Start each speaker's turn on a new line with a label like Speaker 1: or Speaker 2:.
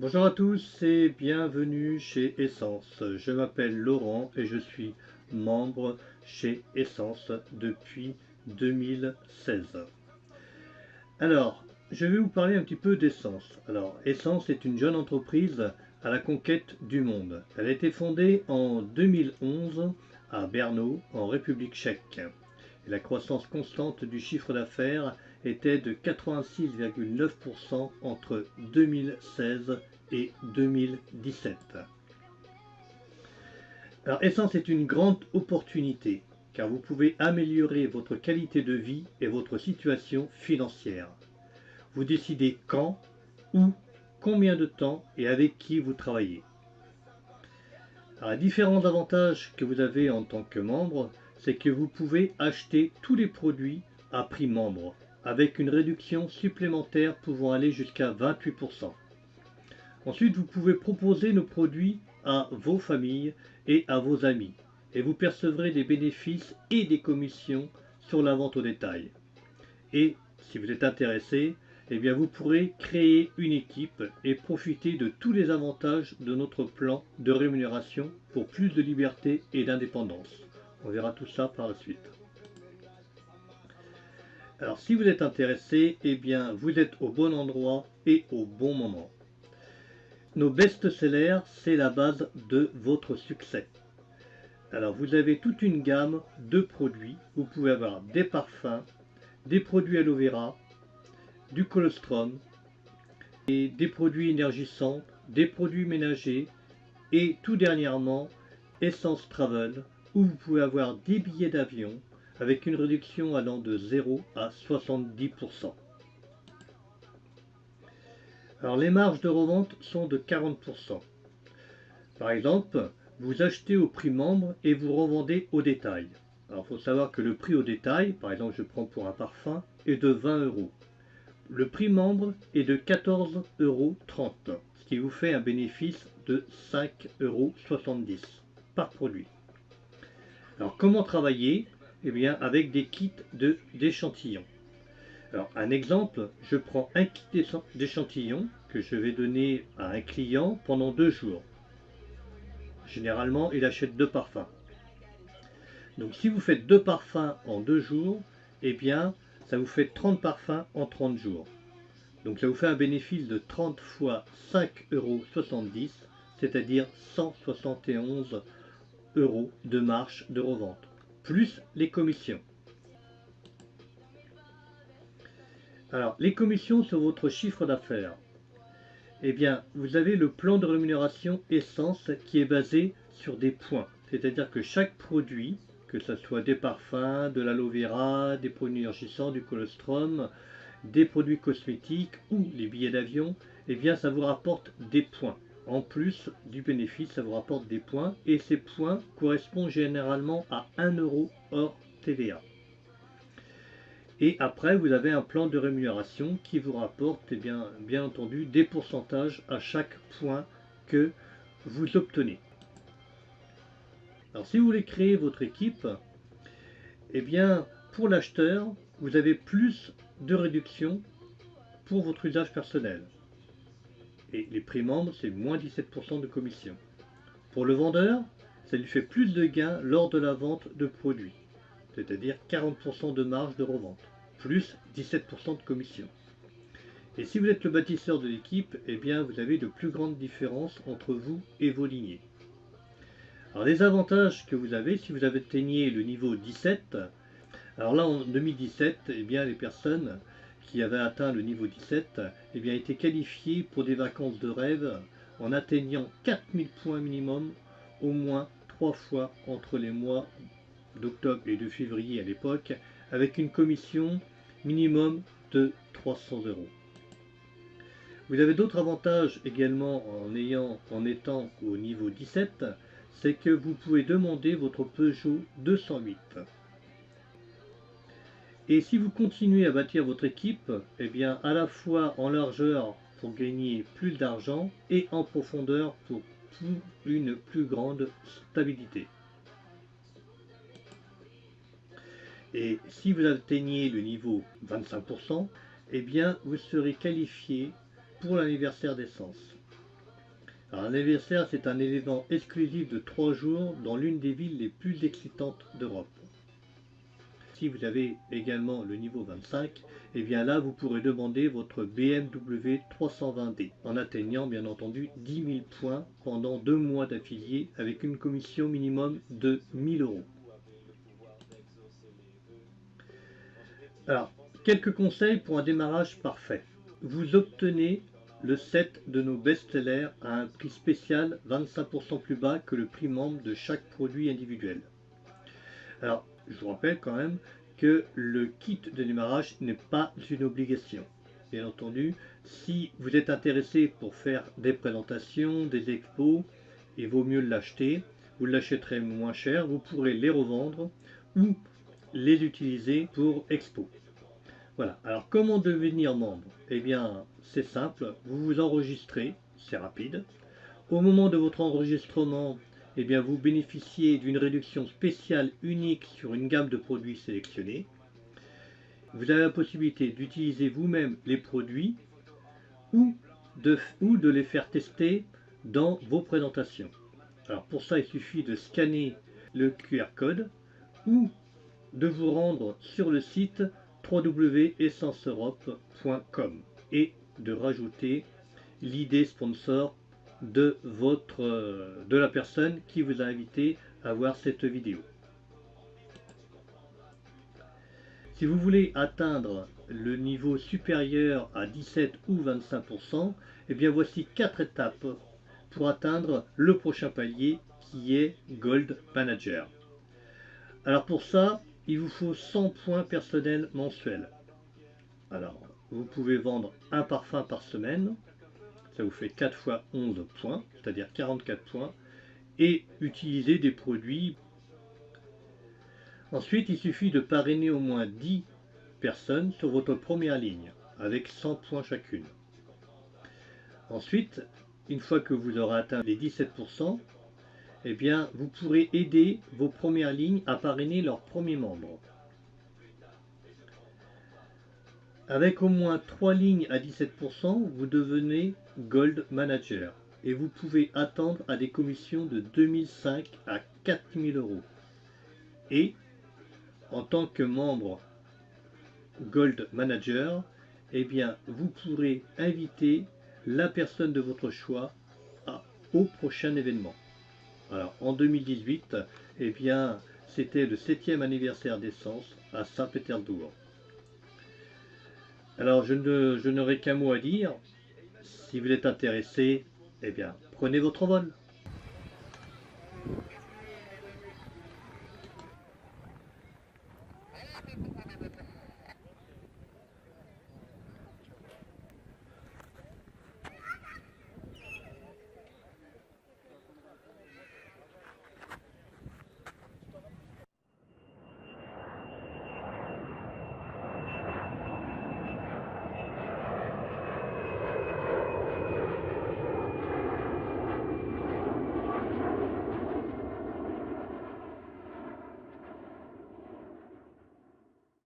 Speaker 1: Bonjour à tous et bienvenue chez Essence. Je m'appelle Laurent et je suis membre chez Essence depuis 2016. Alors, je vais vous parler un petit peu d'Essence. Alors, Essence est une jeune entreprise à la conquête du monde. Elle a été fondée en 2011 à Brno, en République tchèque. Et la croissance constante du chiffre d'affaires était de 86,9% entre 2016 et 2017. Alors Essence est une grande opportunité car vous pouvez améliorer votre qualité de vie et votre situation financière. Vous décidez quand, où, combien de temps et avec qui vous travaillez. Alors, les différents avantages que vous avez en tant que membre, c'est que vous pouvez acheter tous les produits à prix membre, avec une réduction supplémentaire pouvant aller jusqu'à 28%. Ensuite, vous pouvez proposer nos produits à vos familles et à vos amis, et vous percevrez des bénéfices et des commissions sur la vente au détail. Et si vous êtes intéressé, eh bien vous pourrez créer une équipe et profiter de tous les avantages de notre plan de rémunération pour plus de liberté et d'indépendance. On verra tout ça par la suite. Alors si vous êtes intéressé, eh bien vous êtes au bon endroit et au bon moment. Nos best-sellers, c'est la base de votre succès. Alors vous avez toute une gamme de produits. Vous pouvez avoir des parfums, des produits aloe vera, du colostrum, et des produits énergisants, des produits ménagers et tout dernièrement Essence Travel où vous pouvez avoir des billets d'avion avec une réduction allant de 0 à 70%. Alors les marges de revente sont de 40%. Par exemple, vous achetez au prix membre et vous revendez au détail. Alors il faut savoir que le prix au détail, par exemple je prends pour un parfum, est de 20 euros. Le prix membre est de 14,30 euros, ce qui vous fait un bénéfice de 5,70 euros par produit. Alors comment travailler? Eh bien avec des kits d'échantillons. Alors un exemple, je prends un kit d'échantillons que je vais donner à un client pendant 2 jours. Généralement, il achète 2 parfums. Donc si vous faites 2 parfums en 2 jours, eh bien ça vous fait 30 parfums en 30 jours. Donc ça vous fait un bénéfice de 30 fois 5,70 euros, c'est-à-dire 171 euros de marge de revente, plus les commissions. Alors, les commissions sur votre chiffre d'affaires. Eh bien, vous avez le plan de rémunération Essence qui est basé sur des points. C'est-à-dire que chaque produit, que ce soit des parfums, de l'aloe vera, des produits énergisants, du colostrum, des produits cosmétiques ou les billets d'avion, eh bien ça vous rapporte des points. En plus du bénéfice, ça vous rapporte des points et ces points correspondent généralement à 1 euro hors TVA. Et après, vous avez un plan de rémunération qui vous rapporte, eh bien entendu, des pourcentages à chaque point que vous obtenez. Alors si vous voulez créer votre équipe, eh bien pour l'acheteur, vous avez plus de réduction pour votre usage personnel. Et les prix membres, c'est moins 17% de commission. Pour le vendeur, ça lui fait plus de gains lors de la vente de produits, c'est-à-dire 40% de marge de revente, plus 17% de commission. Et si vous êtes le bâtisseur de l'équipe, eh bien vous avez de plus grandes différences entre vous et vos lignées. Alors les avantages que vous avez, si vous atteignez le niveau 17, alors là en 2017, eh bien les personnes qui avaient atteint le niveau 17 eh bien, étaient qualifiées pour des vacances de rêve en atteignant 4000 points minimum au moins 3 fois entre les mois d'octobre et de février à l'époque, avec une commission minimum de 300 euros. Vous avez d'autres avantages également en étant au niveau 17, c'est que vous pouvez demander votre Peugeot 208. Et si vous continuez à bâtir votre équipe, eh bien à la fois en largeur pour gagner plus d'argent et en profondeur pour une plus grande stabilité. Et si vous atteignez le niveau 25%, eh bien vous serez qualifié pour l'anniversaire d'Essence. Alors, un anniversaire, c'est un événement exclusif de 3 jours dans l'une des villes les plus excitantes d'Europe. Si vous avez également le niveau 25, et bien là vous pourrez demander votre BMW 320D en atteignant bien entendu 10 000 points pendant 2 mois d'affilié avec une commission minimum de 1000 euros. Alors, quelques conseils pour un démarrage parfait. Vous obtenez le set de nos best-sellers à un prix spécial 25% plus bas que le prix membre de chaque produit individuel. Alors, je vous rappelle quand même que le kit de démarrage n'est pas une obligation. Bien entendu, si vous êtes intéressé pour faire des présentations, des expos, il vaut mieux l'acheter. Vous l'achèterez moins cher, vous pourrez les revendre ou les utiliser pour expo. Voilà, alors comment devenir membre? Eh bien, c'est simple, vous vous enregistrez, c'est rapide. Au moment de votre enregistrement, eh bien, vous bénéficiez d'une réduction spéciale unique sur une gamme de produits sélectionnés. Vous avez la possibilité d'utiliser vous-même les produits ou de les faire tester dans vos présentations. Alors pour ça, il suffit de scanner le QR code ou de vous rendre sur le site www.essenceeurope.com et de rajouter l'idée sponsor de la personne qui vous a invité à voir cette vidéo. Si vous voulez atteindre le niveau supérieur à 17 ou 25%, eh bien voici 4 étapes pour atteindre le prochain palier qui est Gold Manager. Alors pour ça, il vous faut 100 points personnels mensuels. Alors, vous pouvez vendre un parfum par semaine, ça vous fait 4 fois 11 points, c'est-à-dire 44 points, et utiliser des produits. Ensuite, il suffit de parrainer au moins 10 personnes sur votre première ligne, avec 100 points chacune. Ensuite, une fois que vous aurez atteint les 17%, eh bien, vous pourrez aider vos premières lignes à parrainer leurs premiers membres. Avec au moins 3 lignes à 17%, vous devenez Gold Manager et vous pouvez attendre à des commissions de 2005 à 4000 euros. Et en tant que membre Gold Manager, eh bien, vous pourrez inviter la personne de votre choix au prochain événement. Alors, en 2018, eh bien, c'était le 7e anniversaire d'Essence à Saint-Pétersbourg. Alors, je n'aurai qu'un mot à dire. Si vous êtes intéressé, eh bien, prenez votre vol.